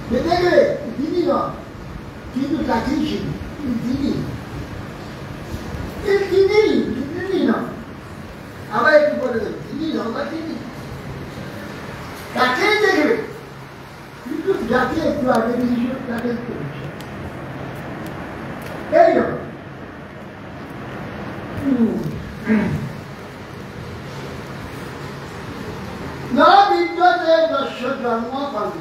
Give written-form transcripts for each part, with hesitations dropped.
যে দেখবে তিনি নন, কিন্তু তাকেই চিনি, তিনি তিনি নন। আবার একটু বলে দেবে তিনি নন বা তিনি, তাকেই দেখবে, কিন্তু যাকে একটু আগে দিয়েছিল তাকে করেছে এই রকম। না বিদ্যতে দস্য জন্ম কর্ম,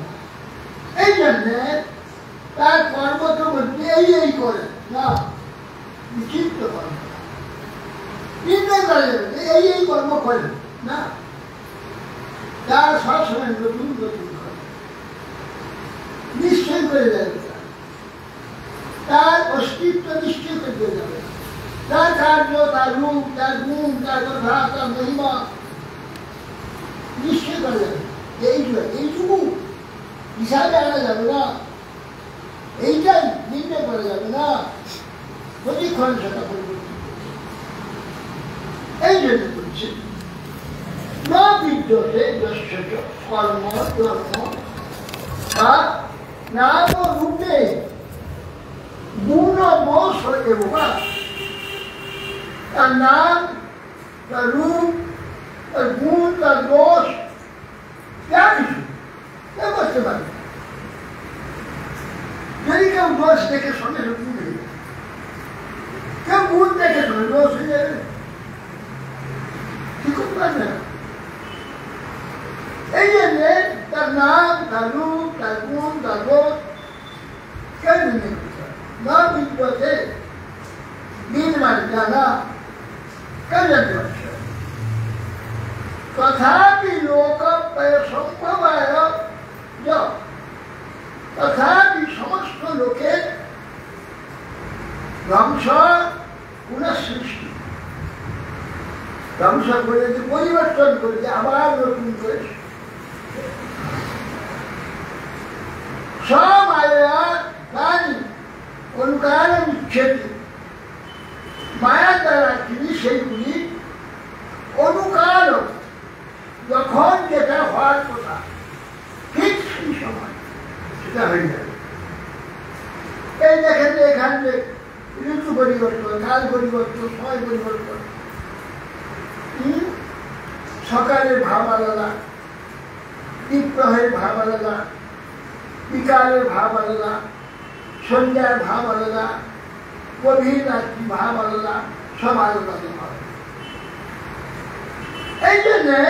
এই জন্যে তার কর্ম তো বলতে এই করে না, বিচিত্র কর্ম নির্ণয় করা যাবে এই কর্ম করেন না, তার সবসময় নতুন নতুন করে নিশ্চয় করে যাবে, তার অস্তিত্ব নিশ্চয় করে যাবে, তার কার্য, তার রূপ, তার গুণ, তার কথা, তার মহিমা নিশ্চয় করা যাবে। এইটুকু হিসাবে আনা যাবে না, এইটাই নির্ণয় করা যাবে না, প্রতিক্ষণ সেটা পরিবর্তন। এই জন্য বলছি না বিদ্যতে কর্ম ধর্ম বা নাম রূপে গুণ দোষ এবং তার নাম, তার রূপ, তার গুণ, তার দোষ যা কিছু কেউ করতে পারবে। যদি কেউ দোষ দেখে সঙ্গে সঙ্গে হয়ে যাবে, কেউ গুণ দেখে সঙ্গে দোষ হয়ে যাবে, কি করতে পারবে না। এই জন্যে তার নাম, তার রূপ, তার গুণ, তার দোষ কেউ নির্ণয় করতে পারে না বিদ্যতে, বিদ মানে জানা, কেউ জানতে পারছে। তথাপি লোক সম্ভবায়, তথাপি সমস্ত লোকের ধ্বংস পুনঃসৃষ্টি, ধ্বংস করে যে পরিবর্তন করে যে আবার নতুন করে সব আয়া প্রাণী অনুকার বিচ্ছেদ, মায়ার দ্বারা তিনি সেইগুলি অনুকাল যখন যেটা হওয়ার কথা ঠিক সেই সময় সেটা হয়ে যাবে। এই দেখেন এখানে ঋতু পরিবর্তন, কাল পরিবর্তন, সময় পরিবর্তন, সকালের ভাব আলাদা, দ্বীপ্রহের ভাব আলাদা, বিকালের ভাব আলাদা, সন্ধ্যার ভাব আলাদা, গভীর রাত্রি ভাব আলাদা, সব আলাদা ভাব। এই জন্যে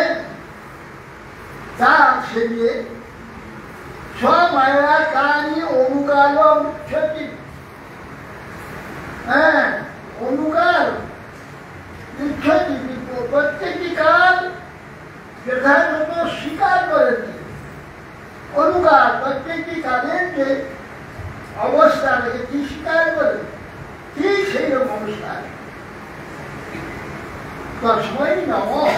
তার সেদিয়ে স্বমায়ার কারণে অনুকাল মুখ্যতি, হ্যাঁ অনুকাল মুখ্যতি, প্রত্যেকটি কাল যথাযথ স্বীকার করেছে। অনুকাল প্রত্যেকটি কালের যে অবস্থা কি স্বীকার করে, ঠিক সেই রকম অবস্থা তস্মৈ নমঃ,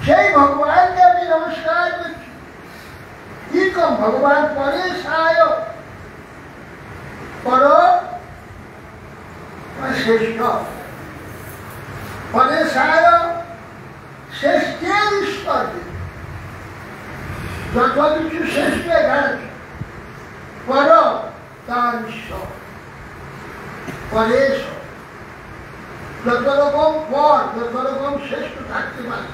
সেই ভগবানকে আমি নমস্কার করছি। কি কম ভগবান পরে সায় পর শ্রেষ্ঠ, পরে সায় শ্রেষ্ঠের ঈশ্বর, যত কিছু শ্রেষ্ঠ এখানে পর তার ঈশ্বর, পরেশ যত রকম পর, যত রকম শ্রেষ্ঠ থাকতে পারে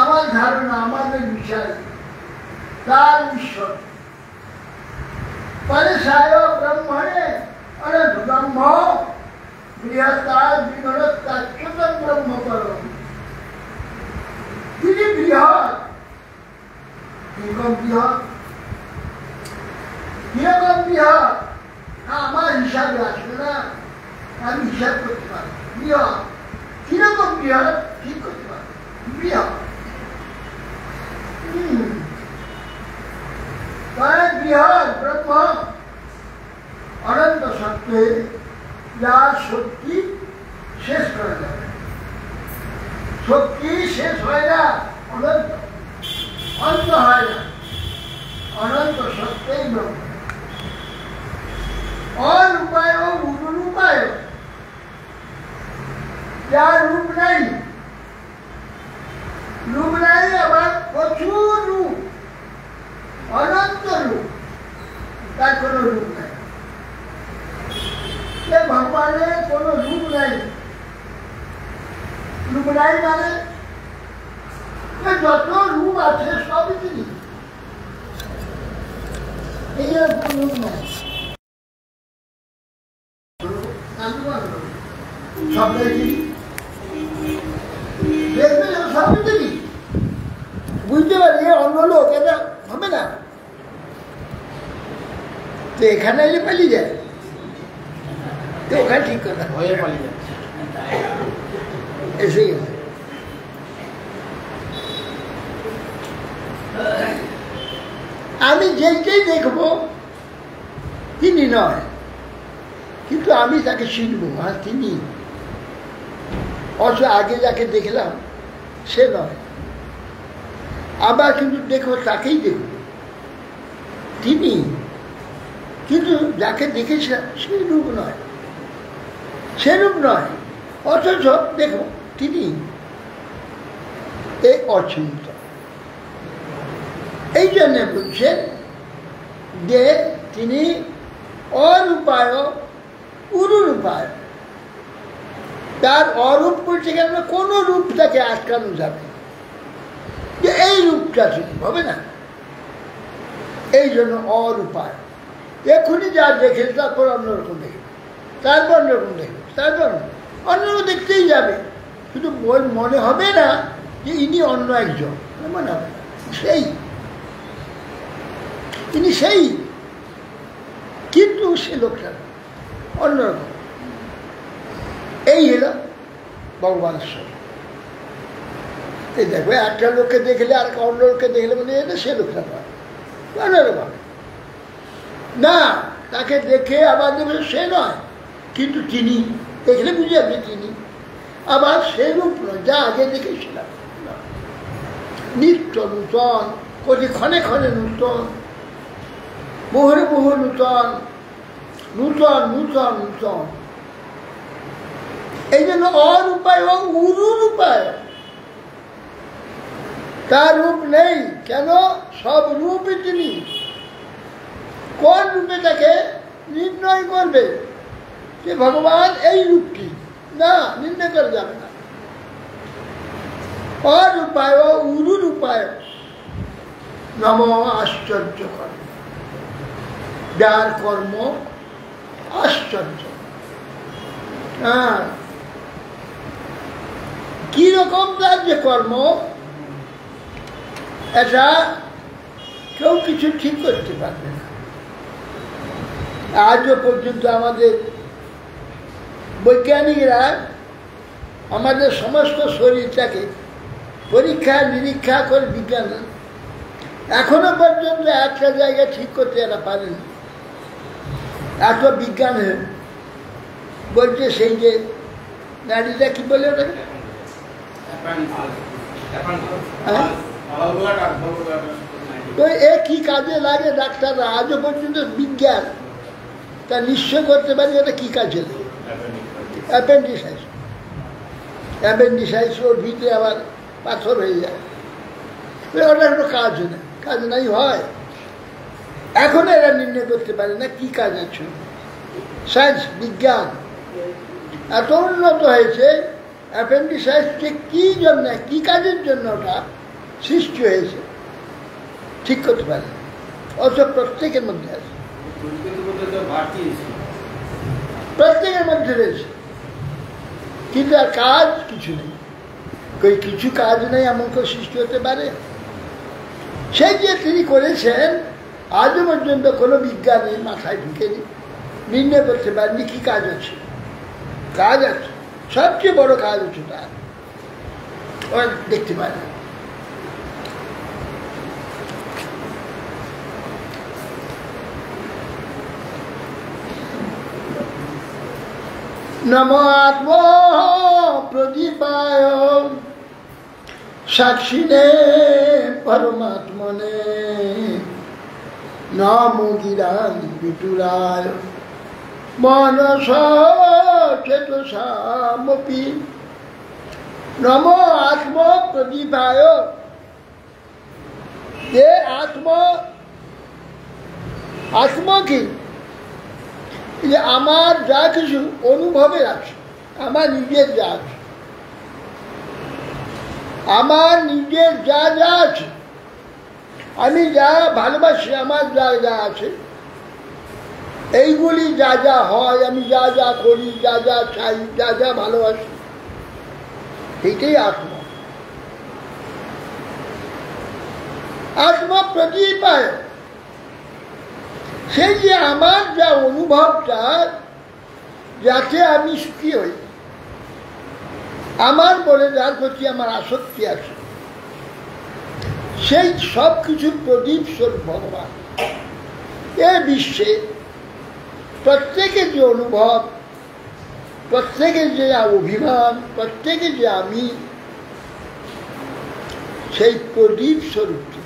আমার ধারণা, আমাদের বিচার তার ঈশ্বর। পরেশায় ব্রহ্মণে অনন্ত ব্রহ্ম বৃহত্তার বিঘ্নতাচ্যুতম ব্রহ্ম পরম, তিনি বৃহৎ। কিরকম বৃহৎ, কিরকম বৃহৎ আমার হিসাবে আসবে না, আমি হিসাব করতে পারি। বৃহৎ কিরকম বৃহৎ ঠিক করতে পারি, বৃহৎ বৃহৎ ব্রহ্ম অনন্ত সত্ত্বে যার শক্তি শেষ করা যাবে, শক্তি শেষ হয় না, অনন্ত অন্ত হয় না, অনন্ত সত্যই ব্রহ্ম। অরূপায় রূপায়, যার রূপ নাই, রূপ নাই আবার প্রচুর রূপ, অনন্ত রূপ, তার কোনো রূপ নাই। ভগবানের কোনো রূপ নাই। রূপ নাই মানে যত রূপ আছে সবই তিনি, এই রূপ নাই। সবটাই তিনি, দেখবে সবই তিনি। বুঝতে পারি অন্য লোক এটা হবে না। তো এখানে এলে পালিয়ে যায়, তো ওখানে ঠিক কথা হয়ে পালিয়ে যাচ্ছে, এসে গেছে। আমি যেটাই দেখব তিনি নয়, কিন্তু আমি তাকে চিনব, আর তিনি। অথচ আগে যাকে দেখলাম সে নয়, আবার কিন্তু দেখবো তাকেই দেখব তিনি, কিন্তু যাকে দেখেছিলাম সেই রূপ নয়, সে রূপ নয়, অথচ দেখো তিনি এই অচিন্ত। এই জন্য বলছেন যে তিনি অরূপায় উরূপায়। তার অরূপ বলছে কেন, কোনো রূপ তাকে আটকানো যাবে যে এই রূপটা ঠিক হবে না, এই জন্য অরূপায়। এক্ষুনি যা দেখে তারপর অন্যরকম দেখবে, তারপর অন্যরকম দেখবে, তারপর অন্যরকম দেখতেই যাবে, শুধু মনে হবে না যে ইনি অন্য একজন, মনে হবে না সেই তিনি সেই, কিন্তু সে লোকটা অন্যরকম। এই হলো ভগবানের সঙ্গে। এই দেখবে একটা লোককে দেখলে আর অন্য লোককে দেখলে মানে এটা সে লোকটা নয়, অন্যরকম না। তাকে দেখে আবার দেখবে সে নয়, কিন্তু তিনি দেখলে বুঝে যাবে তিনি, আবার সে রূপ নয় যা আগে দেখেছিলাম। নিত্য নূতন, কোটি ক্ষণে ক্ষণে নূতন, মুহুরে মুহু নূতন, নূতন নূতন নূতন। এই জন্য অরূপায় ও উরূপায়, তার রূপ নেই। কেন? সব রূপই তিনি। কোন রূপে তাকে নির্ণয় করবে যে ভগবান এই রূপটি? না, নির্ণয় করা যাবে না। অরূপায় ও উরূপায় নম আশ্চর্য কর্ম, যার কর্ম আশ্চর্য। হ্যাঁ, কিরকম তার যে কর্ম, এটা কেউ কিছু ঠিক করতে পারবে না। আজও পর্যন্ত আমাদের বৈজ্ঞানিকরা আমাদের সমস্ত শরীরটাকে পরীক্ষা নিরীক্ষা করে, বিজ্ঞান এখনো পর্যন্ত একটা জায়গায় ঠিক করতে এরা পারেনি। এত বিজ্ঞান বলছে সেই যে নারীটা কি বলে ওটাকে, তো এ কি কাজে লাগে ডাক্তাররা আজও পর্যন্ত বিজ্ঞান তা নিশ্চয় করতে পারি ওটা কি কাজে লাগে। অ্যাপেন্ডিসাইটিস, অ্যাপেন্ডিসাইটিস ওর ভিতরে আবার পাথর হয়ে যায়, ওটার কোনো কাজ নেই, কাজ নাই হয়। এখন এরা নির্ণয় করতে পারে না কি কাজ আছে। সায়েন্স বিজ্ঞান এত উন্নত হয়েছে, অ্যাপেন্ডিসাইটিসকে কি জন্য, কি কাজের জন্য ওটা সৃষ্টি হয়েছে ঠিক করতে পারে, অথচ প্রত্যেকের মধ্যে আছে, প্রত্যেকের মধ্যে রয়েছে, কিন্তু আর কাজ কিছু নেই। কিছু কাজ নেই এমন করে সৃষ্টি হতে পারে? সেই যে তিনি করেছেন আজও পর্যন্ত কোনো বিজ্ঞানী মাথায় ঢুকেনি, নির্ণয় করতে পারেনি কি কাজ আছে। কাজ আছে, সবচেয়ে বড় কাজ হচ্ছে তার, ওরা দেখতে পায় না। নম আত্ম প্রদীপায় সাক্ষিণে পরমাত্মনে নম গিরান বিটুরায় মনস চেতসামপি। নম আত্ম প্রদীপায়, যে আত্মা কি? যে আমার যা কিছু অনুভবে আছে, আমার নিজের যা আছে, আমার নিজের যা যা আছে, আমি যা ভালোবাসি, আমার যা যা আছে, এইগুলি যা যা হয়, আমি যা যা করি, যা যা চাই, যা যা ভালোবাসি, এটাই আত্মা। আত্মা প্রদীপায় সেই যে আমার যা অনুভবটা, যাতে আমি সুখী হই, আমার বলে যার প্রতি আমার আসক্তি আছে, সেই সব কিছুর প্রদীপ স্বরূপ ভগবান। এ বিশ্বে প্রত্যেকের যে অনুভব, প্রত্যেকের যে অভিমান, প্রত্যেকের যে আমি, সেই প্রদীপ স্বরূপটি,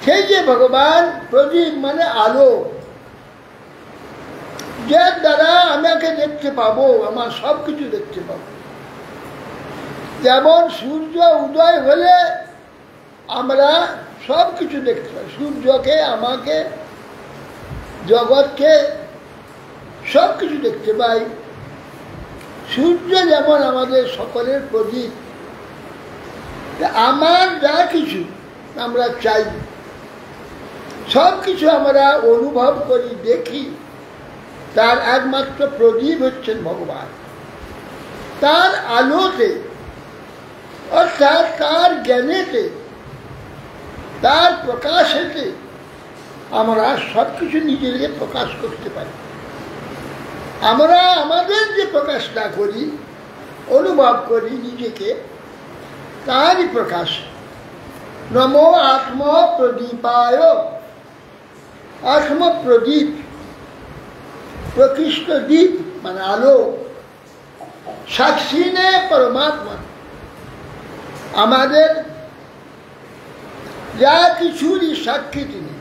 সেই যে ভগবান প্রদীপ মানে আলো, যার দ্বারা আমাকে দেখতে পাবো, আমার সব কিছু দেখতে পাবো। যেমন সূর্য উদয় হলে আমরা সব কিছু দেখতে পাই, সূর্যকে, আমাকে, জগৎকে, সব কিছু দেখতে পাই। সূর্য যেমন আমাদের সকলের প্রদীপ, আমার যা কিছু আমরা চাই, সব কিছু আমরা অনুভব করি, দেখি, তার একমাত্র প্রদীপ হচ্ছেন ভগবান। তার আলোতে, অর্থাৎ তার জ্ঞানেতে, তার প্রকাশেতে আমরা সব কিছু নিজেকে প্রকাশ করতে পারি। আমরা আমাদের যে প্রকাশটা করি, অনুভব করি নিজেকে, তারই প্রকাশ। নমো আত্ম প্রদীপায়। আত্মপ্রদীপ, প্রকৃষ্ট দীপ মানে আলো, সাক্ষী নে পরমাত্মা। আমাদের যা কিছুরই সাক্ষী তিনি।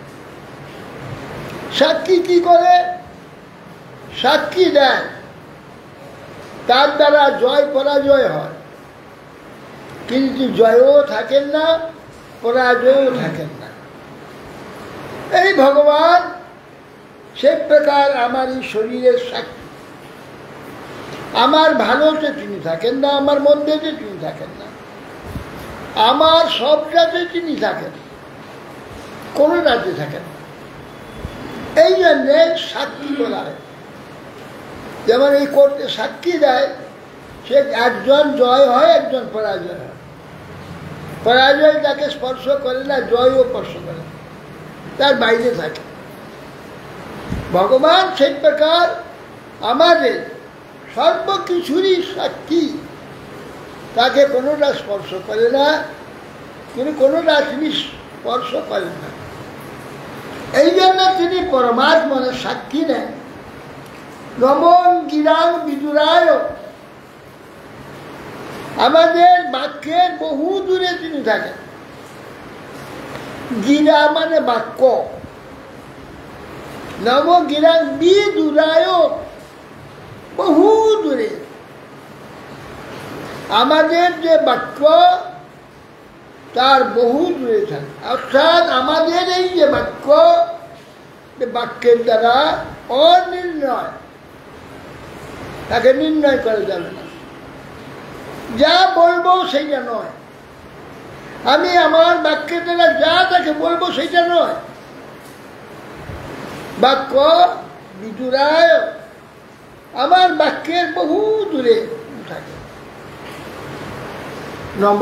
সাক্ষী কি করে? সাক্ষী দেন, তার দ্বারা জয় পরাজয় হয়, কিন্তু জয়ও থাকেন না, পরাজয়ও থাকেন না। এই ভগবান সে প্রকার আমার এই শরীরের সাক্ষী। আমার ভালোতে তিনি থাকেন না, আমার মন্দেতে তিনি থাকেন না, আমার সবটাতে তিনি থাকেন, কোনোটাতে থাকেন না। এই জন্যে সাক্ষী বলা হয়। যেমন এই কোর্টে সাক্ষী দেয়, সে একজন জয় হয়, একজন পরাজয় হয়। পরাজয় তাকে স্পর্শ করে না, জয়ও স্পর্শ করে না, তার বাইরে থাকে। ভগবান সেই প্রকার আমাদের সর্বকিছুরই সাক্ষী, তাকে কোনোটা স্পর্শ করে না, কিন্তু কোনোটা তিনি স্পর্শ করেন না। এই জন্য তিনি পরমাত্মার সাক্ষী নেন। নমন গিরাং বিদুরায়। আমাদের বাক্যের বহু দূরে তিনি থাকেন। গিরা মানে বাক্য, নব গিরাং বিদুরায়, বহু দূরে। আমাদের যে বাক্য, তার বহু দূরে থাকে। অর্থাৎ আমাদের এই যে বাক্য, বাক্যের দ্বারা অনির্ণয়, তাকে নির্ণয় করা যাবে না। যা বলবো সেইটা নয়, আমি আমার বাক্যের দ্বারা যা তাকে বলবো সেইটা নয়। বাক্য বিদুরায়, আমার বাক্যের বহু দূরে থাকে। নম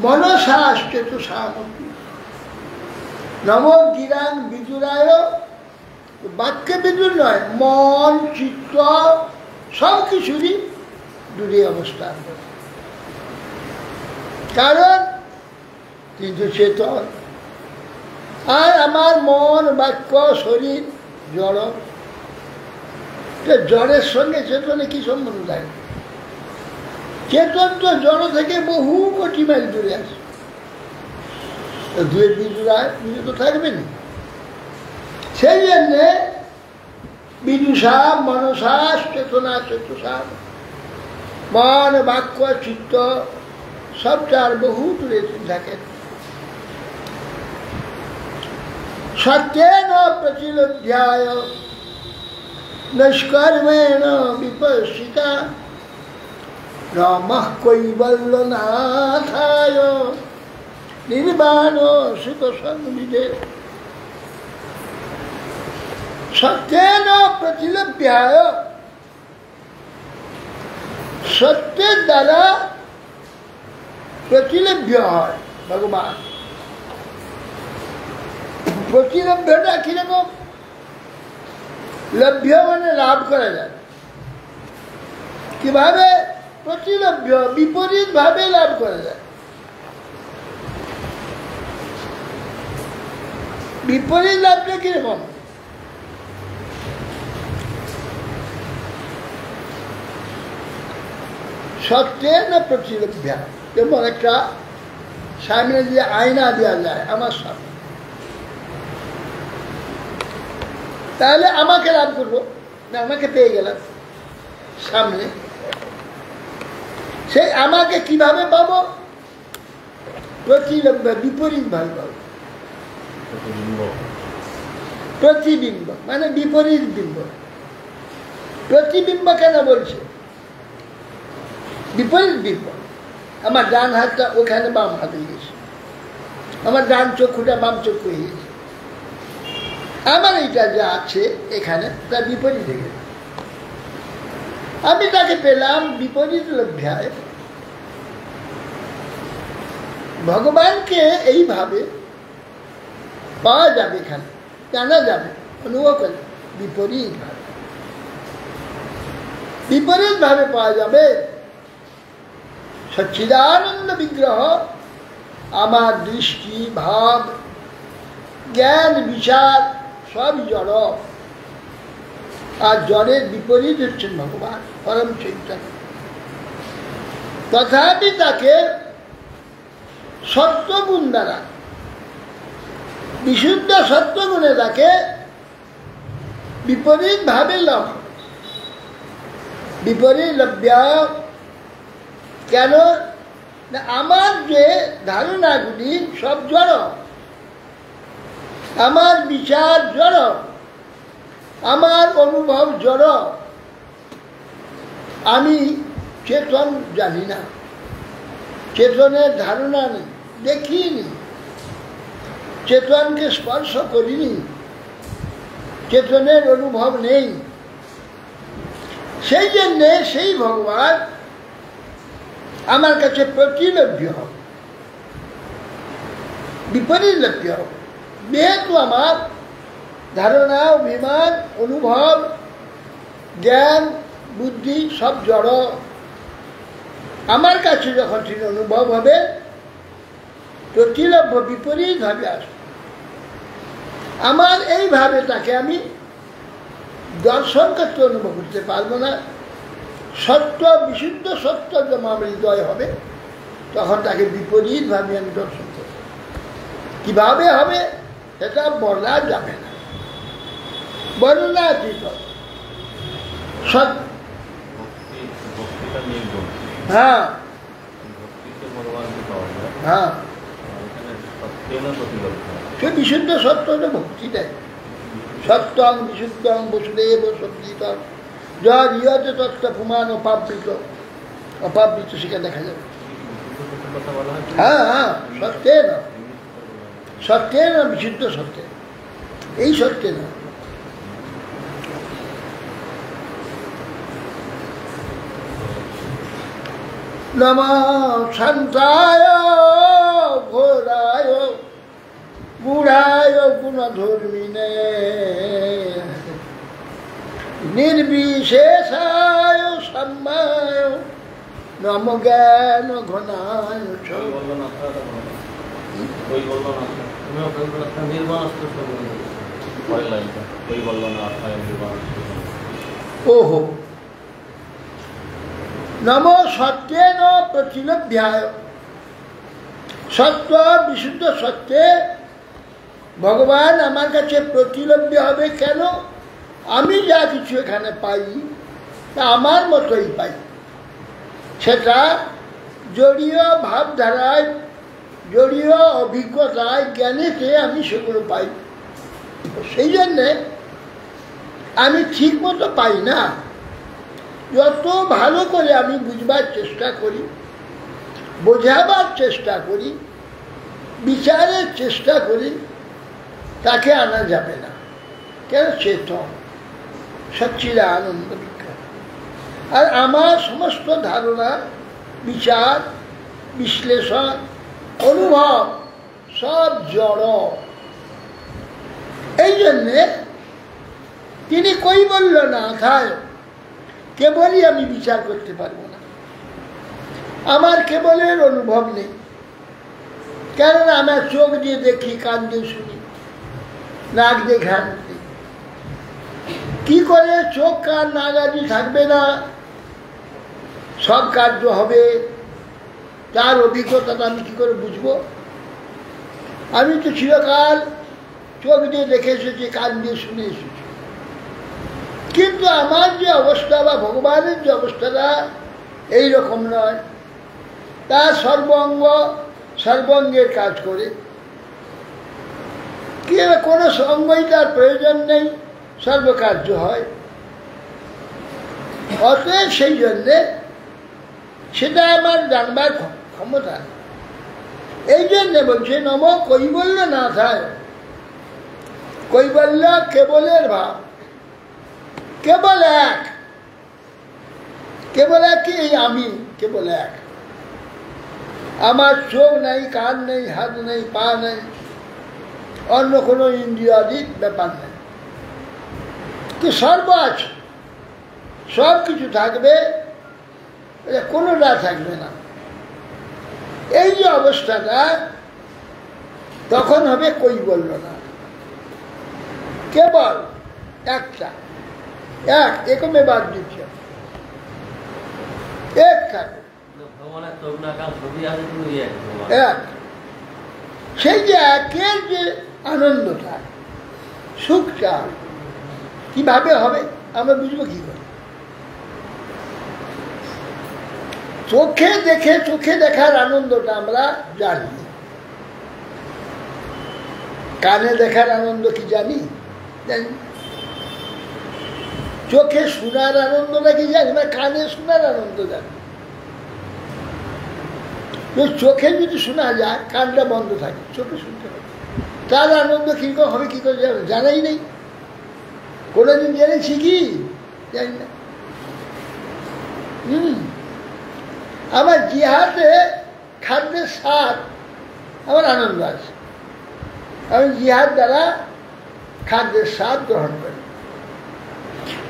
মনসাশ্চেতুষামপি। নম গিরাং বিদুরায়, বাক্য বিদুর নয়, মন, চিত্ত সব কিছুরই দূরে অবস্থান করে। কারণ কিন্তু চেতন, আর আমার মন, বাক্য, শরীর জড়। জড়ের সঙ্গে চেতনে কি সম্বন্ধ থাকে? চেতন তো জড় থেকে বহু কোটি মাইল দূরে আছে। দুয়ের বিদুরায় দূরে তো থাকবেনি। সেই জন্যে বিদুষা মনসা চেতনা চেতুষা, মন, বাক্য, চিত্ত সবটার বহু দূরে থাকেন। सत्येन प्रतिलभ्याय निष्कर्मेण विपश्चिता रामः कैवल्यनाथाय निर्वाण सुख संविदे। सत्येन प्रतिलभ्याय, सत्य द्वारा प्रतिलभ्य है भगवान। प्रतिलभ्यता किरकम? लभ्य মানে লাভ করা যায়। কিভাবে? প্রতিলভ্য, বিপরীত ভাবে লাভ করা যায়। বিপরীত লাভটা কিরকম? সত্যের না প্রতিলভ্যা। যেমন একটা সামনে দিয়ে আয়না দেওয়া যায় আমার সামনে, তাহলে আমাকে লাভ করবো না, আমাকে পেয়ে গেলাম সামনে। সেই আমাকে কিভাবে পাবো? প্রতিলভ্য, বিপরীত ভাবে পাবো। প্রতিবিম্ব মানে বিপরীত বিম্ব। প্রতিবিম্ব কেন বলছে? বিপরীত বিম্ব। আমার ডান হাতটা ওখানে বাম হাত হয়ে গেছে, আমার ডান চক্ষুটা বাম চক্ষু হয়ে গেছে, আমার এইটা যা আছে এখানে তার বিপরীত হয়ে গেছে। আমি তাকে পেলাম বিপরীত লভ্যায়। ভগবানকে এইভাবে পাওয়া যাবে, এখানে জানা যাবে, অনুভব করে বিপরীত ভাবে, বিপরীত ভাবে পাওয়া যাবে। সচ্চিদানন্দ বিগ্রহ আমার দৃষ্টি, ভাব, জ্ঞান, বিচার সব জড়, আর জড়ের বিপরীত হচ্ছেন ভগবান পরম চৈতন্য। তথাপি তাকে সত্যগুণ দ্বারা, বিশুদ্ধ সত্যগুণে তাকে বিপরীত ভাবে লাভ। বিপরীত লভ্যা কেন না? আমার যে ধারণাগুলি সব জড়, আমার বিচার জড়, আমার অনুভব জড়। আমি চেতন জানি না, চেতনের ধারণা নেই, দেখিনি, চেতনকে স্পর্শ করিনি, চেতনের অনুভব নেই। সেই জন্যে সেই ভগবান আমার কাছে প্রতিলভ্য হবে, বিপরীত লভ্য হবে। যেহেতু আমার ধারণা, অভিমান, অনুভব, জ্ঞান, বুদ্ধি সব জড়, আমার কাছে যখন তিনি অনুভব হবে প্রতিলভ্য, বিপরীত ভাবে আসবে। আমার এইভাবে তাকে আমি দর্শন করতে, অনুভব করতে পারবো না। সত্য, বিশুদ্ধ সত্য যখন আমার হৃদয় হবে তখন তাকে বিপরীত ভাবে আমি দর্শন করব। কিভাবে হবে সেটা বলা যাবে না, বর্ণনাতীত। হ্যাঁ হ্যাঁ, সে বিশুদ্ধ সত্য হলে ভক্তি দেয়। সত্যং বিশুদ্ধং বসুদেব সত্যিতং যার ইয়তে তত্ত্ব পুমান অপাবৃত, অপাবৃত সেখানে দেখা যাবে। হ্যাঁ হ্যাঁ, সত্যে না, সত্যে না, বিশুদ্ধ সত্যে, এই সত্যে না। নমঃ শান্তায় ঘোরায় মূঢ়ায় গুণধর্মিনে নির্বিশেষায় সম্মায় নম জ্ঞান ঘনায়। ওহো, নম সত্যেন প্রতিলভ্যায়। সত্য, বিশুদ্ধ সত্যে ভগবান আমার কাছে প্রতিলভ্য হবে। কেন? আমি যা কিছু এখানে পাই তা আমার মতোই পাই। সেটা জড়ীয় ভাবধারায়, জড়ীয় অভিজ্ঞতায়, জ্ঞানেতে আমি সেগুলো পাই। সেই জন্যে আমি ঠিক মতো পাই না। যত ভালো করে আমি বুঝবার চেষ্টা করি, বোঝাবার চেষ্টা করি, বিচারের চেষ্টা করি, তাকে আনা যাবে না। কেন? চেতন, সচ্চিদানন্দ বিজ্ঞান। আর আমার সমস্ত ধারণা, বিচার, বিশ্লেষণ, অনুভব সব জড়। এই জন্যে তিনি কৈবল্য না থায় কেবলই আমি বিচার করতে পারবো না। আমার কেবলের অনুভব নেই, কেননা আমার চোখ দিয়ে দেখি, কান দিয়ে শুনি, নাক দিয়ে ঘ্রাণ করি। কি করে চোখ, কান, নাক আদি থাকবে না, সব কার্য হবে, তার অভিজ্ঞতাটা আমি কি করে বুঝবো? আমি তো চিরকাল চোখ দিয়ে দেখে এসেছি, কান দিয়ে শুনে এসেছি, কিন্তু আমার যে অবস্থা বা ভগবানের যে অবস্থাটা এইরকম নয়। তার সর্বাঙ্গের কাজ করে, কি কোনো অঙ্গই তার প্রয়োজন নেই, সর্বকার্য হয়। অতএব সেই জন্যে সেটা আমার জানবার ক্ষমতা। এই জন্যে বলছে নম কৈবল্য না থায়। কৈবল্য কেবলের ভাব, কেবল এক, কেবল একই আমি, কেবল এক। আমার চোখ নেই, কান নেই, হাত নেই, পা নেই, অন্য কোনো ইন্দ্রিয়াদির ব্যাপার নেই, তো সর্ব আছে, সব কিছু থাকবে, কোনোটা থাকবে না। এই যে অবস্থাটা তখন হবে কৈবল্য না। কেবল একটা, এক, একমে বাদ দিচ্ছে, এক থাকে, এক। সেই যে একের যে আনন্দটা, সুখটা কিভাবে হবে আমরা বুঝবো কি করে? চোখে দেখে, চোখে দেখার আনন্দটা আমরা জানি, কানে দেখার আনন্দ কি জানি? জানি। চোখে শোনার আনন্দটা কি জানি? না, কানে শোনার আনন্দ জানি। চোখে যদি শোনা যায়, কানটা বন্ধ থাকে, চোখে শুনতে হবে, তার আনন্দ কিরকম হবে কি করে জানাই নেই। কোনোদিন জেনেছি কি? জানি না। আমার জিহাতে খাদ্যের স্বাদ আমার আনন্দ আছে, আমি জিহাদ দ্বারা খাদ্যের স্বাদ গ্রহণ করি।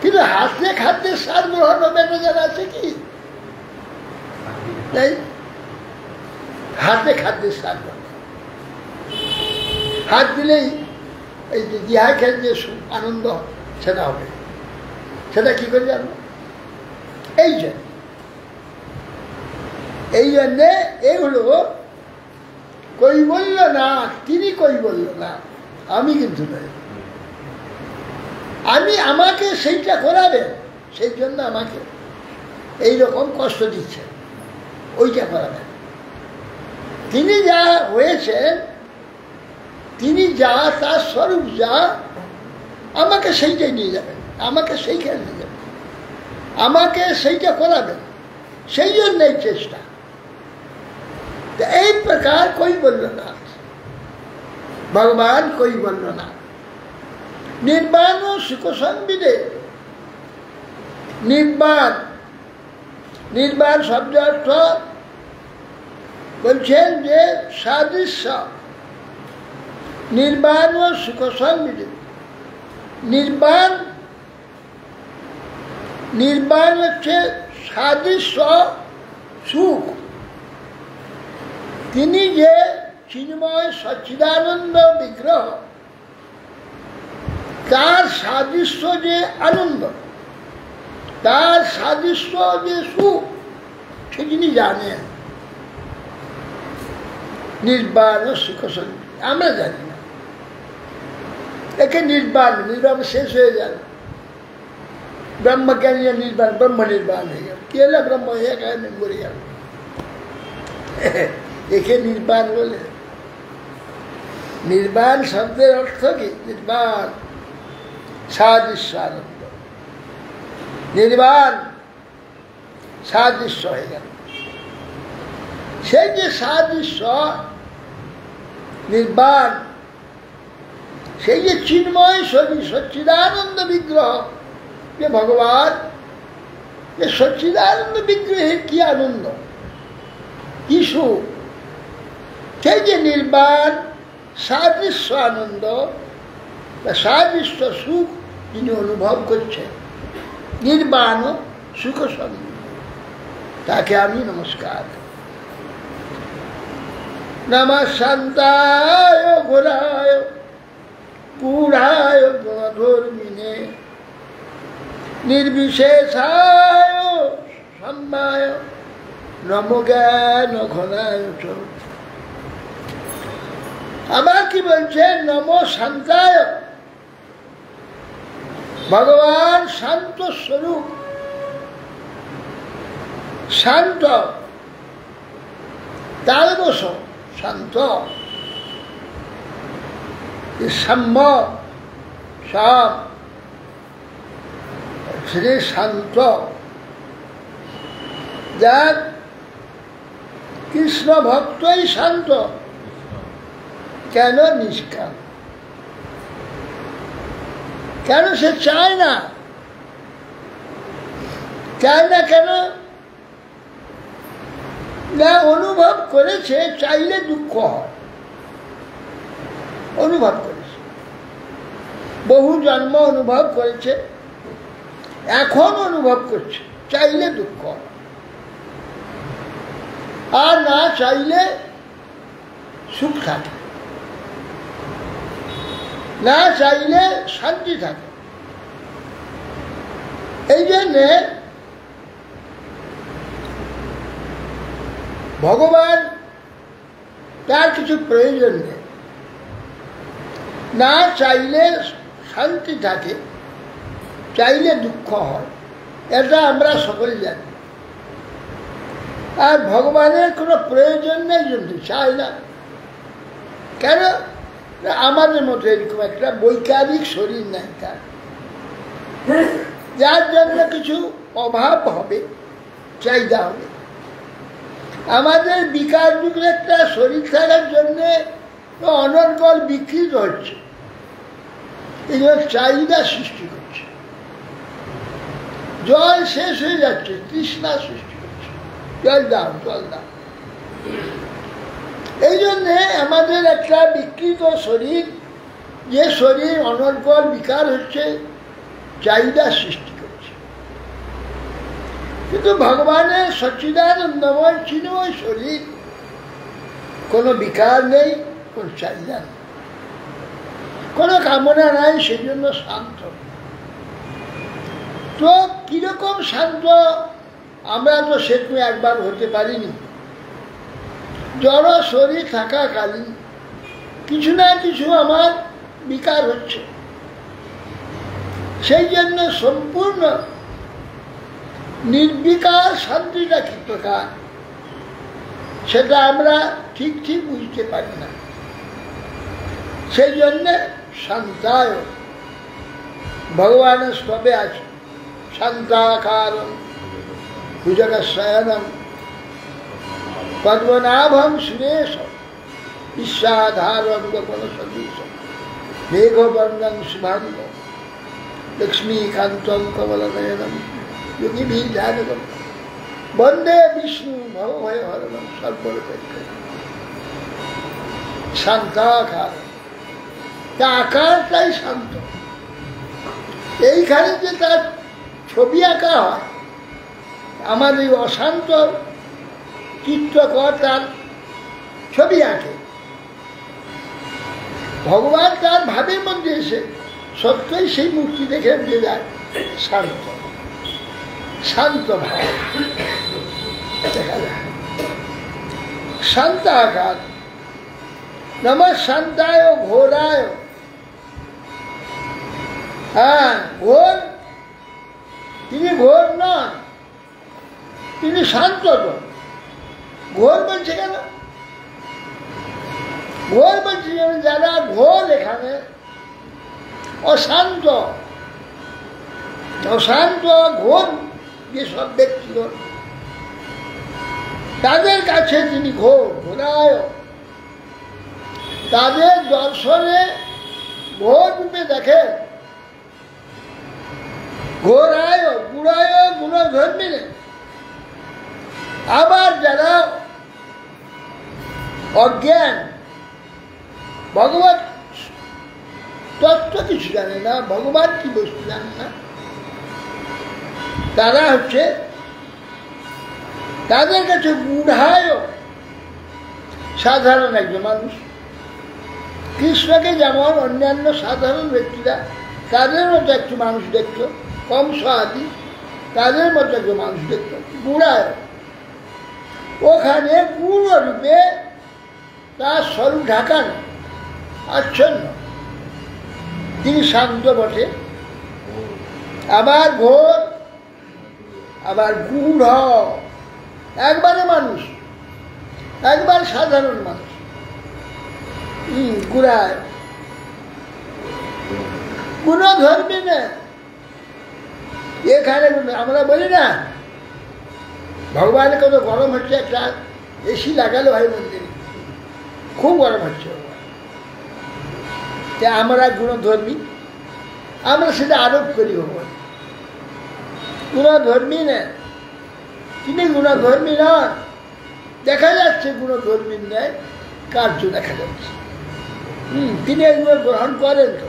কিন্তু হাতে খাদ্যের স্বাদ গ্রহণ হবে না যারা আছে কি? তাই হাতে খাদ্যের স্বাদ গ্রহণ, হাত দিলেই এই যে জিহা খেয়ে যে আনন্দ সেটা হবে। সেটা কি করে জানবো? এই জন্যে এগুলো কৈবল্য না, তিনি কৈবল্য না, আমি কিন্তু নই। আমাকে সেইটা করাবেন, সেই জন্য আমাকে এইরকম কষ্ট দিচ্ছেন, ওইটা করাবেন। তিনি যা হয়েছেন, তিনি যা, তার স্বরূপ যা, আমাকে সেইটাই নিয়ে যাবেন, আমাকে সেইখানে নিয়ে যাবেন, আমাকে সেইটা করাবেন, সেই জন্যই চেষ্টা। এই প্রকার কৈবল্যনাথ ভগবান, কৈবল্যনাথ। নির্বাণ ও সুখ সংবিদে, নির্বাণ, নির্বাণ শব্দ অর্থ বলছেন যে সাদৃশ্য, নির্বাণ ও সুখ সংবিদে। নির্বাণ, নির্বাণ হচ্ছে সাদৃশ্য, সুখ। তিনি যে চিন্ময় সচ্চিদানন্দ বিগ্রহ, তার সাদৃশ্য যে আনন্দ, তার সাদৃশ্য যে সুখ, সে যিনি জানেন। নির্বাণ ও সুখ সংবিদে, আমরা জানি না। একে নির্বাণ, নির্বাণ শেষ হয়ে যান, ব্রহ্মজ্ঞানী নির্বাণ, ব্রহ্ম নির্বাণ হয়ে গেল। কি হলো? ব্রহ্ম হয়ে গেল, মরে গেল, একে নির্বাণ বলে। নির্বাণ শব্দের অর্থ কি? নির্বাণ সাদৃশ্য আনন্দ, নির্বাণ সাদৃশ্য হয়ে গেল। সেই যে সাদৃশ্য নির্বাণ, সেই যে চিন্ময় শরীর সচ্চিদানন্দ বিগ্রহ যে ভগবান, যে সচ্চিদানন্দ বিগ্রহের কি আনন্দ, কি সুখ, সেই যে নির্বাণ সাদৃশ্য আনন্দ বা সাদৃশ্য সুখ যিনি অনুভব করছেন, নির্বাণ সুখ সঙ্গ, তাকে আমি নমস্কার। নমঃ শান্তায় ঘোরায় পুরায় গুণধর্মিণে নির্বিশেষায় সম্মায় নমো জ্ঞান ঘনায়। আবার কি বলছেন? নমো শান্তায়, ভগবান শান্ত স্বরূপ, শান্ত তালবস, শান্ত সাম্য সাম, শ্রী শান্ত, যার কৃষ্ণ ভক্তই শান্ত। কেন? নিষ্কাম। কেন? সে চায় না। চায় না কেন? না, অনুভব করেছে চাইলে দুঃখ হয়, অনুভব করেছে, বহু জন্ম অনুভব করেছে, এখন অনুভব করছে চাইলে দুঃখ হয়, আর না চাইলে সুখ থাকে, না চাইলে শান্তি থাকে। এই জন্যে ভগবান তার কিছু প্রয়োজন নেই, না চাইলে শান্তি থাকে, চাইলে দুঃখ হয়, এটা আমরা সকলে জানি। আর ভগবানের কোনো প্রয়োজন নেই, জন্য চায় না। কেন? আমাদের মতো এরকম একটা বৈকারিক শরীর নাই তার, যার জন্য কিছু অভাব হবে, চাহিদা হবে। আমাদের বিকার যুগের একটা শরীর থাকার জন্যে অনর্গল বিকৃত হচ্ছে, এই জন্য চাহিদা সৃষ্টি করছে, জল শেষ হয়ে যাচ্ছে, তৃষ্ণা সৃষ্টি করছে, জল দাও জল দাও। এই জন্যে আমাদের একটা বিকৃত শরীর, যে শরীর অনর্গল বিকার হচ্ছে, চাহিদা সৃষ্টি করছে। কিন্তু ভগবানের সচ্চিদানন্দময় চিন্ময় শরীর, কোনো বিকার নেই, কোনো চাহিদা নেই, কোনো কামনা নাই, সেই জন্য শান্ত। তো কিরকম শান্ত? আমরা তো সেরকম একবার হতে পারিনি। জড় শরীর থাকাকালীন কিছু না কিছু আমার বিকার হচ্ছে, সেই জন্য সম্পূর্ণ নির্বিকার শান্তিটা কি প্রকার, সেটা আমরা ঠিক ঠিক বুঝতে পারি না। সেই জন্যে শান্তায় ভগবানের স্তবে আছে, শান্তাকারম ভুজগশয়নম পদ্মনাভম সুরেশ বিশ্বাধারম সদৃশ মেঘবর্ণং শুভাঙ্গ লক্ষ্মীকান্তম কমলনয়নম যোগীভিः ধ্যানগম বন্দে বিষ্ণু ভবভয়হরণম সর্বলোকৈকনাথ। শান্তাকার, তা আকারটাই শান্ত। এইখানে যে তার ছবি আঁকা হয়, আমার এই অশান্ত চিত্রকর তার ছবি আঁকে, ভগবান তার ভাবের মধ্যে এসে সত্যই সেই মূর্তি দেখে উঠে যায় শান্ত, শান্ত ভাব দেখা যায়। শান্ত আকার। নমঃ শান্তায় ঘোরায়। হ্যাঁ, ঘোর, তিনি ঘোর নন, তিনি শান্ত। ঘোর বলছে কেন? ঘোর বলছি যারা ঘোর এখানে অশান্ত অশান্ত ঘোর যেসব ব্যক্তিগণ তাদের কাছে তিনি ঘোর ঘোরায় তাদের দর্শনে ঘোর রূপে দেখেন ঘোরায় গুড়ায় গুণধর্মী আবার যারা অজ্ঞান ভগবান তত্ত্ব কিছু জানে না ভগবান কি বস্তু জানে না তারা হচ্ছে তাদের কাছে গুড়ায় সাধারণ একজন মানুষ কৃষ্ণকে যেমন অন্যান্য সাধারণ ব্যক্তিরা তাদের মতো একটু মানুষ দেখত কংস আদি তাদের মতো একজন মানুষ দেখত গুড়ায় ওখানে পূর্ণরূপে তার স্বরূপ ঢাকানো আচ্ছন্ন তিনি শান্ত বটে আবার ঘোর আবার গূঢ় একবারে মানুষ একবার সাধারণ মানুষ গুড়ায় গুণধর্মী না এখানে আমরা বলি না ভগবানের কত গরম হচ্ছে একটা এসি লাগালো হয় মন্দিরে খুব গরম হচ্ছে আমরা গুণধর্মী আমরা সেটা আরোপ করি ভগবান গুণধর্মী না তিনি গুণধর্মী নন দেখা যাচ্ছে গুণধর্মীর ন্যায় কার্য দেখা যাচ্ছে তিনি এগুলো গ্রহণ করেন তো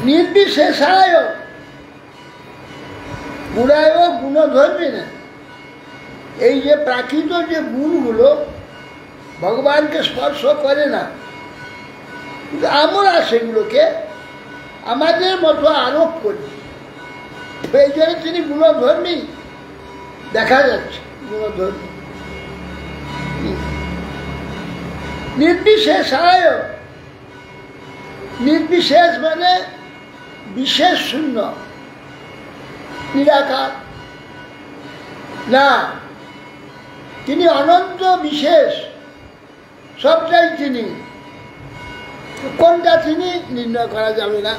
নির্বিশেষায় গুণায় গুণধর্মী না এই যে প্রাকৃত যে গুণগুলো ভগবানকে স্পর্শ করে না কিন্তু আমরা সেগুলোকে আমাদের মতো আরোপ করি এই জন্য তিনি গুণধর্মী দেখা যাচ্ছে গুণধর্মী নির্বিশেষায় নির্বিশেষ মানে বিশেষ শূন্য নিরাকার না তিনি অনন্ত বিশেষ সবটাই তিনি কোনটা তিনি নির্ণয় করা যাবে না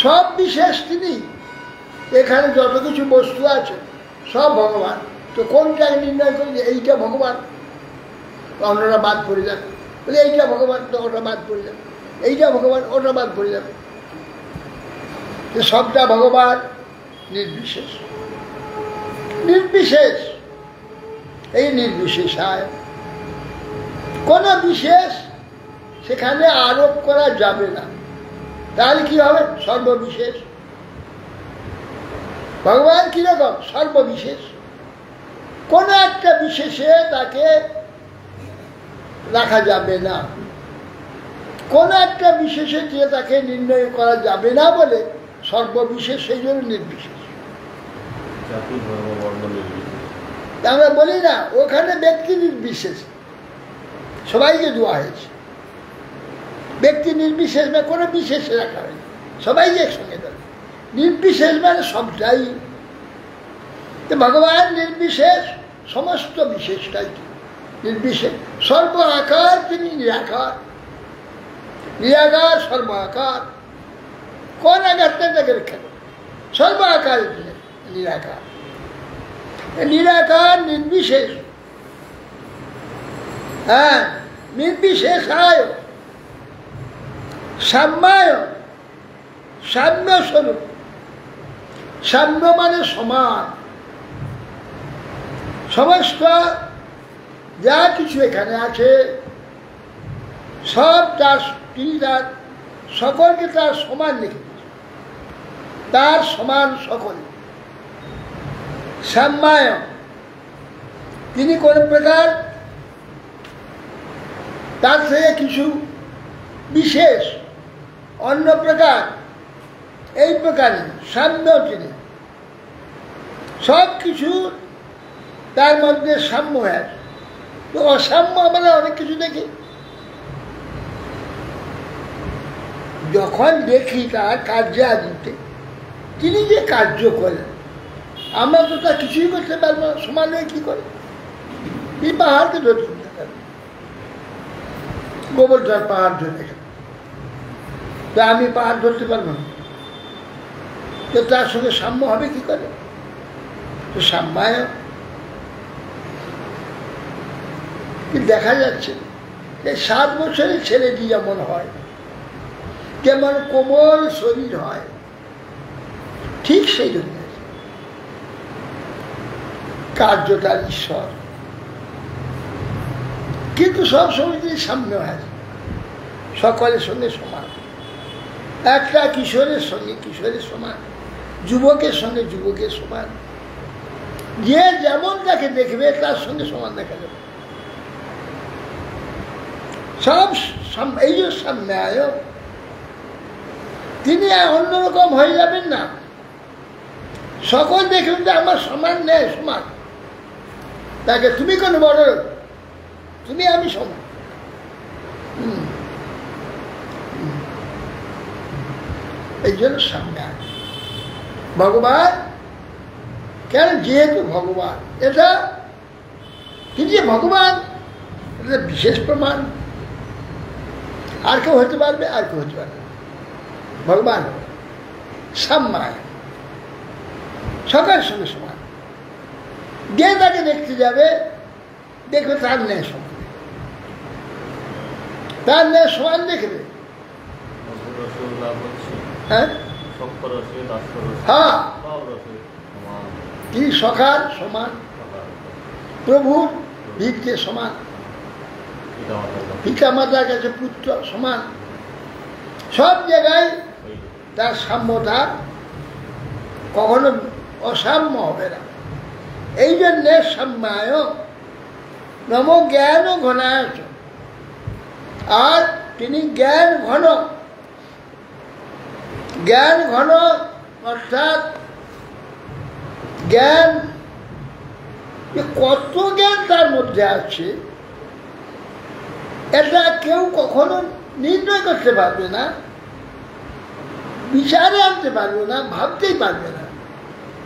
সব বিশেষ তিনি এখানে যত কিছু বস্তু আছে সব ভগবান তো কোনটাকে নির্ণয় করে এইটা ভগবান অন্যরা বাদ পড়ে যাবে বলে এইটা ভগবান তো ওটা বাদ পড়ে যাবে এইটা ভগবান ওটা বাদ পড়ে যাবে সবটা ভগবান নির্বিশেষ নির্বিশেষ এই নির্বিশেষায় কোনো বিশেষ সেখানে আরোপ করা যাবে না তাহলে কি হবে সর্ববিশেষ ভগবান কিরকম সর্ববিশেষ কোনো একটা বিশেষে তাকে রাখা যাবে না কোনো একটা বিশেষে যে তাকে নির্ণয় করা যাবে না বলে সর্ববিশেষ সেই জন্য নির্বিশেষ আমরা বলি না ওখানে ব্যক্তি নির্বিশেষ সবাইকে দেওয়া হয়েছে ব্যক্তি নির্বিশেষ বা কোনো বিশেষে রাখা হয়নি সবাইকে একসঙ্গে দেবে নির্বিশেষ মানে সবটাই ভগবান নির্বিশেষ সমস্ত বিশেষটাই নির্বিশেষ সর্ব আকার তিনি নিরাকার নিরাকার সর্ব আকার কোন আকারটা তাকে রেখে সর্ব আকার নিরাকার নিরাকার নির্বিশেষ হ্যাঁ নির্বিশেষায় সাম্যায় সাম্য স্বরূপ সাম্য মানে সমান সমস্ত যা কিছু এখানে আছে সব তার তিনি তার সকলকে তার সমান রেখে তার সমান সকল সাম্যায় তিনি কোন প্রকার তার থেকে কিছু বিশেষ অন্য প্রকার এই প্রকারে সাম্য তিনি সব কিছু তার মধ্যে সাম্য আছে তো অসাম্য আমরা অনেক কিছু দেখি যখন দেখি তার কার্যাদিতে তিনি যে কার্য করেন আমরা তো তা কিছুই করতে পারবো না, সমান হয়ে কি করে? এই পাহাড়কে ধরতে গোবরধর পাহাড় ধরে গেল, তা আমি পাহাড় ধরতে পারবো না, তো তার সঙ্গে সাম্য হবে কি করে? তো সাম্যায় দেখা যাচ্ছে এই 7 বছরের ছেলেটি যেমন হয়, যেমন কোমল শরীর হয়, ঠিক সেই জন্য কার্যতার ঈশ্বর, কিন্তু সব সময় তিনি সামনে আছে, সকলের সঙ্গে সমান, একটা কিশোরের সঙ্গে কিশোরের সমান, যুবকের সঙ্গে যুবকের সমান, যে যেমন তাকে দেখবে তার সঙ্গে সমান দেখা যাবে। সব এই যে সামনে আয়, তিনি অন্যরকম হয়ে যাবেন না, সকল দেখবেন যে আমার সমান নেই, সমান, তাকে তুমি কোনো বড়, তুমি আমি সমান। এই জন্য সামনে আয় ভগবান, কেন? যেহেতু ভগবান, এটা তিনি যে ভগবান, এটা বিশেষ প্রমাণ। আর কেউ হতে পারবে? আর কেউ হতে পারবে? ভগবান সাম্যায়, সকলের সঙ্গে সমান, যে তাকে দেখতে যাবে দেখবে তার ন্যায় সমান, তার ন্যায় সমান দেখবে। হ্যাঁ, হ্যাঁ, তিনি সখার সমান, প্রভুর ভিড়কে সমান, পিতা মাতার কাছে পুত্র সমান, সব জায়গায় তার সাম্যতা, কখনো অসাম্য হবে না। এই জন্যে সাম্যায় নম জ্ঞান ঘনায়, আর তিনি জ্ঞান ঘন, জ্ঞান ঘন অর্থাৎ জ্ঞান, কত জ্ঞান তার মধ্যে আছে এটা কেউ কখনো নির্ণয় করতে পারবে না, বিচারে আনতে পারবে না, ভাবতেই পারবে না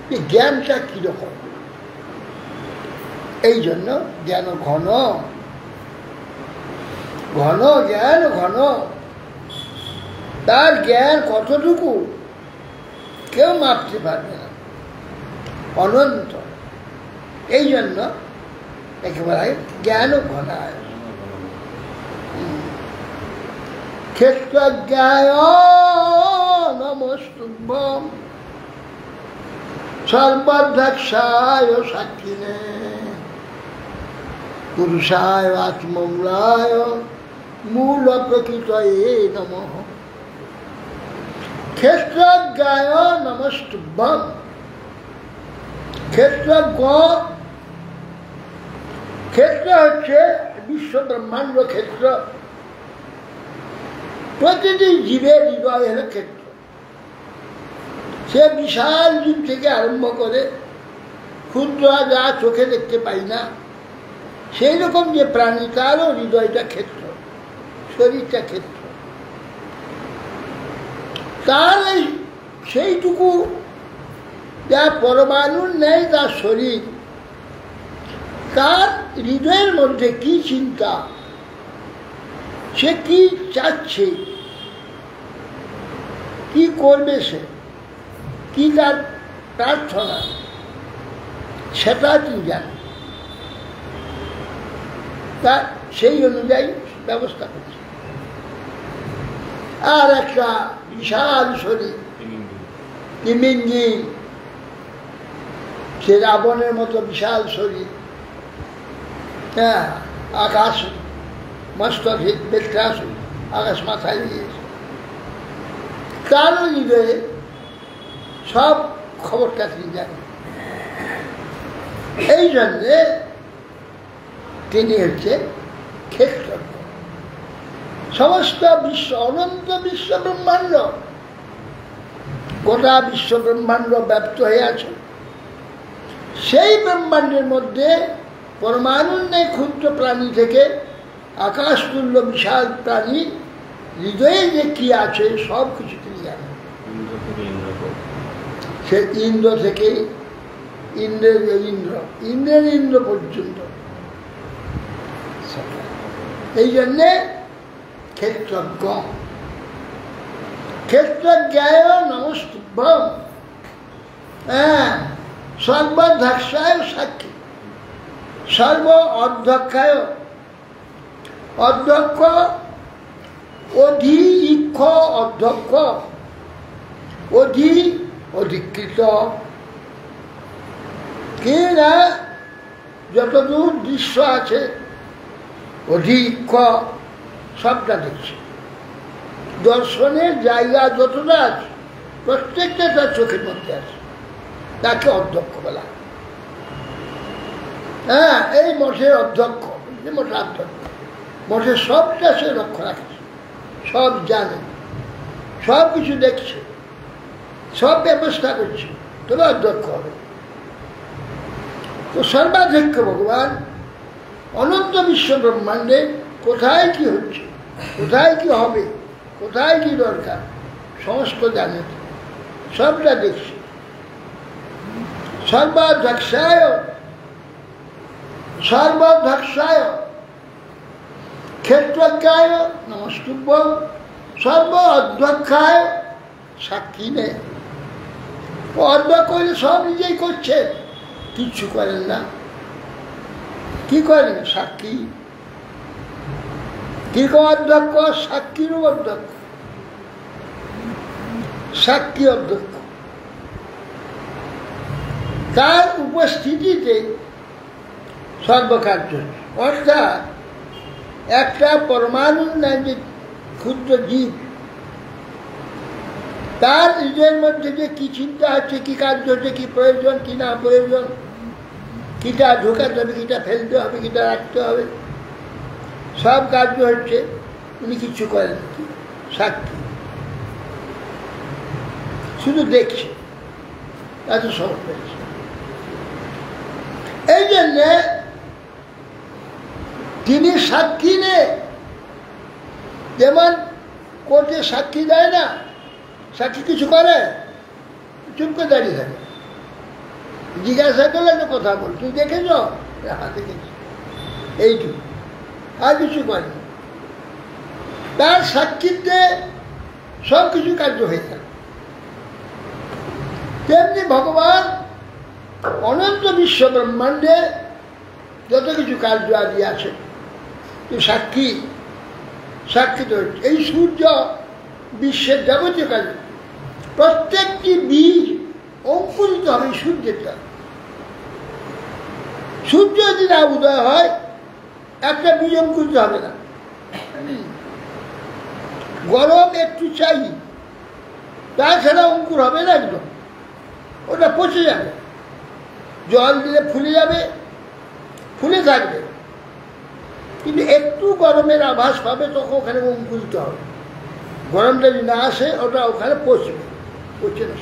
যে জ্ঞানটা কিরকম। এই জন্য জ্ঞান ঘন, ঘন জ্ঞান ঘন, তার জ্ঞান কতটুকু কেউ মাপতে পারবে না, অনন্ত। এই জন্য একেবারে জ্ঞান ঘনায়। ক্ষেত্রজ্ঞায় নমস্তুভ্যং সর্বধ্যক্ষায় সাক্ষিণে পুরুষায় আত্মমূলায় মূল প্রকৃতয়ে নমঃ। ক্ষেত্রজ্ঞায় নমস্তুভ্যং, ক্ষেত্রজ্ঞ, ক্ষেত্র হচ্ছে বিশ্ব ব্রহ্মাণ্ড ক্ষেত্র, প্রতিটি জীবের হৃদয় হল ক্ষেত্র। সে বিশাল জীব থেকে আরম্ভ করে ক্ষুদ্র যা চোখে দেখতে পাই না, সেই রকম যে প্রাণী তারও হৃদয়টা ক্ষেত্র, শরীরটা ক্ষেত্র। তার সেইটুকু যা পরমাণুর নেই তার শরীর, তার হৃদয়ের মধ্যে কি চিন্তা, সে কি চাচ্ছে, কি করবে, সে কি তার প্রার্থনা, সেটা তিনি জানেন, তা সেই অনুযায়ী ব্যবস্থা করছে। আর একটা বিশাল শরীর তিমিঙ্গি, সে রাবণের মতো বিশাল শরীর, হ্যাঁ, আকাশ মস্তক বেলটা আকাশ মাথায় দিয়েছে, তারও হৃদয়ে সব খবরটা তিনি জানেন। এই জন্যে তিনি হচ্ছে ক্ষেত্র। সমস্ত বিশ্ব, অনন্ত বিশ্ব ব্রহ্মাণ্ড, গোটা বিশ্ব ব্রহ্মাণ্ড ব্যাপ্ত হয়ে আছে। সেই ব্রহ্মাণ্ডের মধ্যে পরমাণুর নেই ক্ষুদ্র প্রাণী থেকে আকাশ তুল্য বিশাল প্রাণী হৃদয়ে যে কি আছে সব কিছু তিনি জানেন। সে ইন্দ্র থেকে ইন্দ্রের ইন্দ্র পর্যন্ত। এই জন্যে ক্ষেত্রজ্ঞ, ক্ষেত্রজ্ঞায় নমস্তুভ্যম। হ্যাঁ, সর্বধ্যাক্ষায় সাক্ষী, সর্ব অধ্যক্ষায়, অধ্যক্ষ অধিক্ষ, অধ্যক্ষ অধিকৃত, কে না যতদূর দৃশ্য আছে অধিক্ষ সবটা দেখছে। দর্শনের জায়গা যতটা আছে প্রত্যেকটা তার চোখের মধ্যে আছে, তাকে অধ্যক্ষ বলা। হ্যাঁ, এই মঠের অধ্যক্ষ, মঠের অধ্যক্ষ, মঠের সবটা সে লক্ষ্য রাখছে, সব জানে, সব কিছু দেখছে, সব ব্যবস্থা করছে, তবে অধ্যক্ষ হবে। তো সর্বাধ্যক্ষ ভগবান অনন্ত বিশ্ব ব্রহ্মাণ্ডে কোথায় কি হচ্ছে, কোথায় কি হবে, কোথায় কি দরকার সমস্ত জানে, সবটা দেখছে। সর্বাধ্যক্ষায়, সর্বাধ্যক্ষায় ক্ষেত্রজ্ঞায় নমস্তুভ্যম, সর্ব অধ্যক্ষায় সাক্ষী নেই। অধ্যক্ষ হলে সব নিজেই করছে, কিচ্ছু করেন না। কি করেন? সাক্ষী। কিরকম অধ্যক্ষ? সাক্ষীরও অধ্যক্ষ, সাক্ষী অধ্যক্ষ। তার উপস্থিতিতে সর্বকার্য, অর্থাৎ একটা পরমাণুর ন্যায় যে ক্ষুদ্র জীব, তার নিজের মধ্যে যে কি চিন্তা হচ্ছে, কি কার্য হচ্ছে, কি প্রয়োজন, কি না প্রয়োজন, কিটা ঢোকাতে হবে, কিটা ফেলতে হবে, কিটা রাখতে হবে, সব কার্য হচ্ছে, উনি কিছু করেন, সাক্ষী, শুধু দেখছে, তাতে সব হয়েছে। এই জন্যে তিনি সাক্ষী নেই। যেমন কোর্টে সাক্ষী দেয় না, সাক্ষী কিছু করে, চুপ করে দাঁড়িয়ে থাকে, জিজ্ঞাসা করলে তো কথা বল, তুই দেখেছ? হ্যাঁ দেখেছি, এইটুকু, আর কিছু করে। তার সাক্ষীতে সব কিছু কার্য হয়ে থাকে। তেমনি ভগবান অনন্ত বিশ্ব ব্রহ্মাণ্ডে যত কিছু কার্য আদি আছে, সাক্ষী, সাক্ষী তো হচ্ছে। এই সূর্য বিশ্বের যাবতীয় কার্য, প্রত্যেকটি বীজ অঙ্কুরিত হবে সূর্যেরটা। সূর্য যদি না উদয় হয়, একটা বীজ অঙ্কুরিত হবে না। গরম একটু চাই, তাছাড়া অঙ্কুর হবে না, একদম ওটা পচে যাবে। জল দিলে ফুলে যাবে, ফুলে থাকবে, কিন্তু একটু গরমের আভাস পাবে, তখন ওখানে অঙ্কুরিত হবে। গরমটা যদি না আসে, ওটা ওখানে পচবে, পচে না।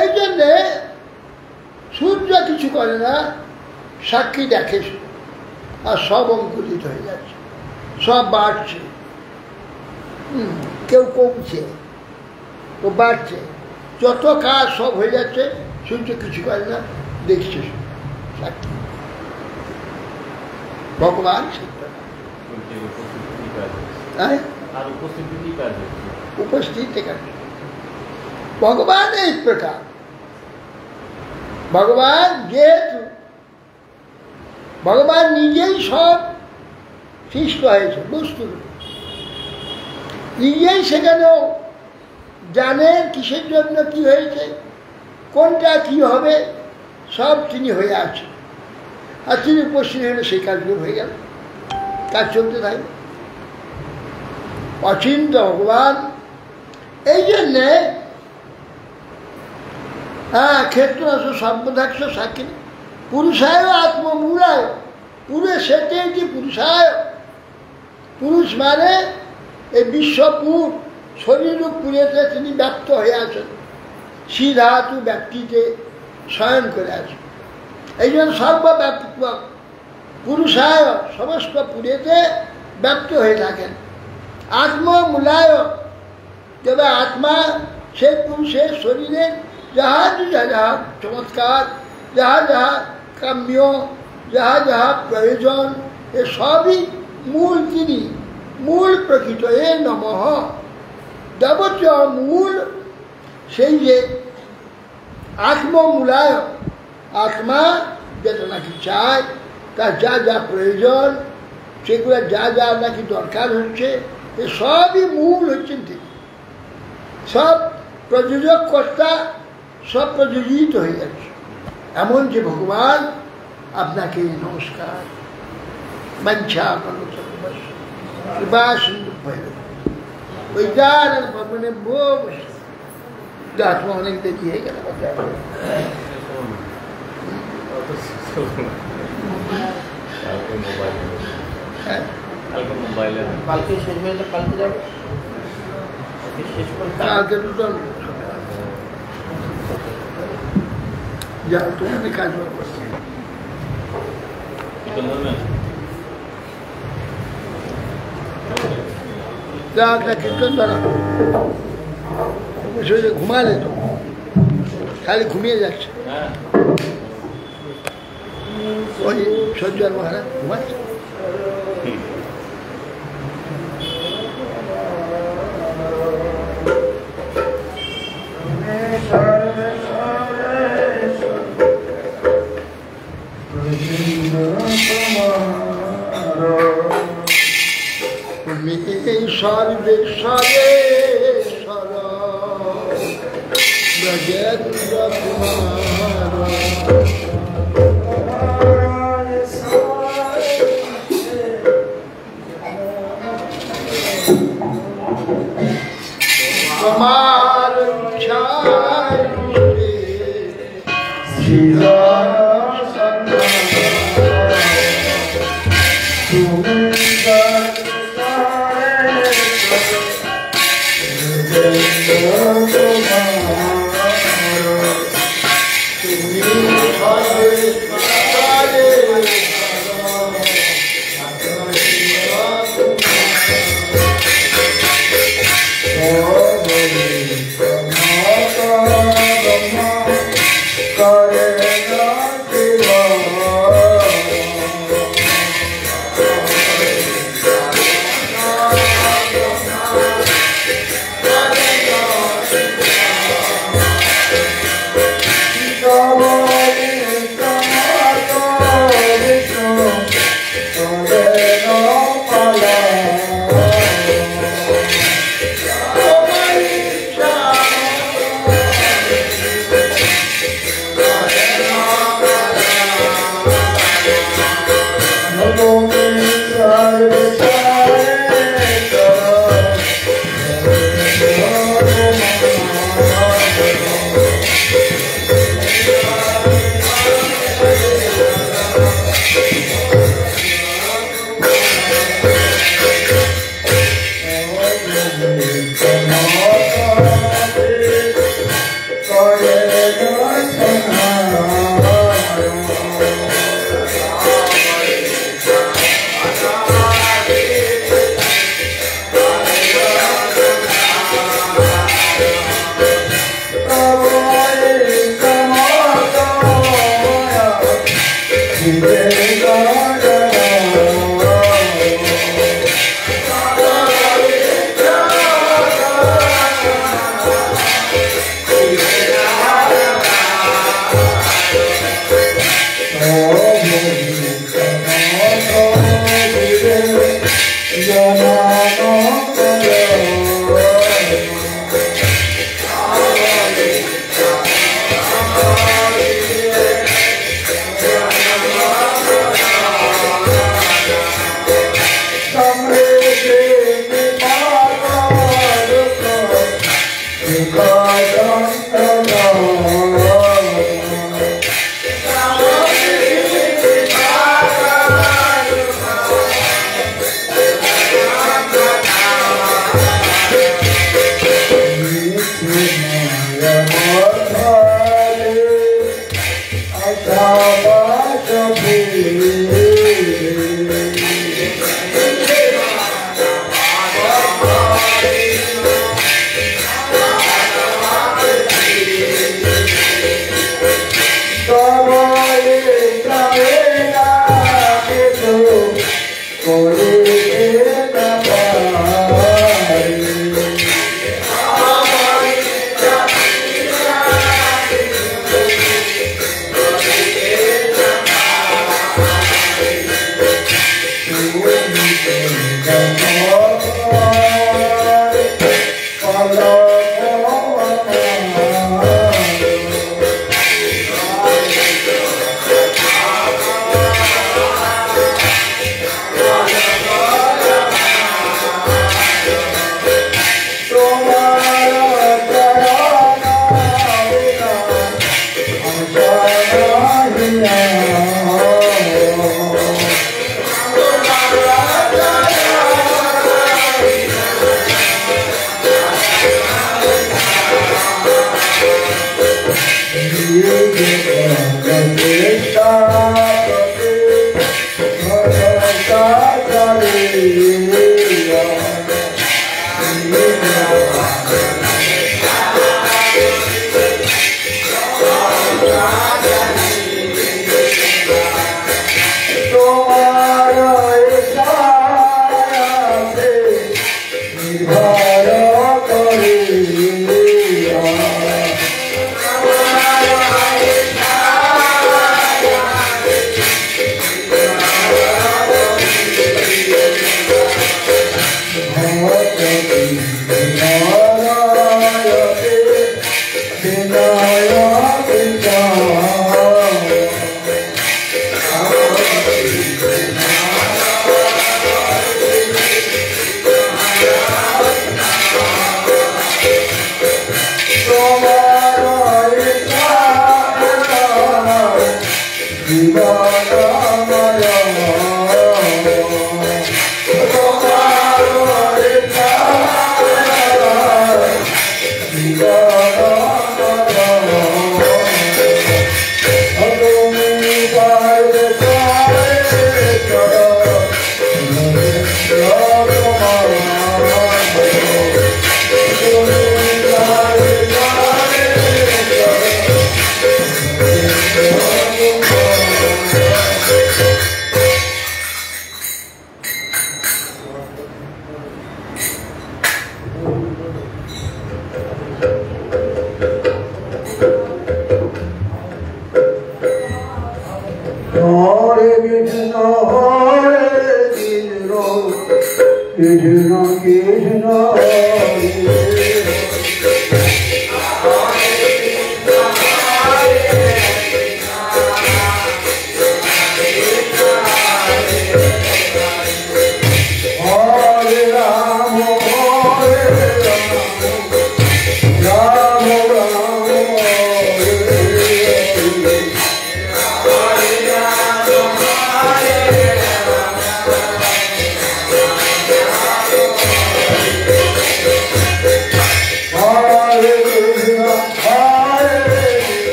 এই জন্যে সূর্য কিছু করে না, সাক্ষী দেখে, আর সব অঙ্কুরিত হয়ে যাচ্ছে, সব বাড়ছে, কেউ কমছে, তো বাড়ছে, যত কাজ সব হয়ে যাচ্ছে, সূর্য কিছু করে না, দেখছে সাক্ষী। ভগবান উপস্থিত ভগবান এই প্রকার। ভগবান যেহেতু ভগবান নিজেই সব সৃষ্ট হয়েছে বস্তু, নিজেই সেখানেও জানেন কিসের জন্য কি হয়েছে, কোনটা কি হবে, সব তিনি হয়ে আছে। আর তিনি উপস্থিত হলে সেই কাজগুলো হয়ে গেল, কাজ চলতে থাকে। অচিন্ত ভগবান। এই জন্যে ক্ষেত্র আছে সর্বদাক্ষ সাক্ষী, পুরুষায় আত্মমূলায়, পুরুষ সেটে কি পুরুষায়, পুরুষ মানে এই বিশ্বপুর শরীরূপ পুরেতে তিনি ব্যক্ত হয়ে আছেন, সিধাতু ব্যক্তিতে শয়ন করে আছেন। এই জন্য সর্বব্যাপক পুরুষায়, সমস্ত পুরেতে ব্যক্ত হয়ে থাকেন। আত্মমূলায়, তবে আত্মা সেই পুরুষের শরীরের जहाँ जहाँ चमत्कार, जहाँ जहाँ काम्य, जहाँ जहाँ प्रयोजन, ये सबई मूल তিনি, मूल प्रकृत ए नमः। যাবতীয় মূল সেই যে আত্মমূলায়, আত্মা যেটা নাকি চায়, তার যা যা প্রয়োজন, সেগুলো যা যা নাকি দরকার হচ্ছে, এ সবই মূল হচ্ছেন তিনি। সব প্রযোজক কর্তা, সব প্রযোজিত হয়ে যাচ্ছে। এমন যে ভগবান, আপনাকে নমস্কার। বাঞ্ছা ওই যার মানে আত্মা অনেক দেরি হয়ে গেল। কালকে দুটো যা তুমি কাজ করছি कीर्तन द्वारा घुमा ले तो खाली घूमिए যাচ্ছে ওই সজ্জার মহারাজ ঘুমাচ্ছে। সর্বেশ্বরেশ্বর ব্রজেন্দ্র কুমার তোমার ইচ্ছায়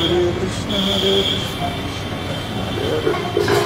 Hare Krishna, Hare Krishna, Krishna Krishna, Hare Hare.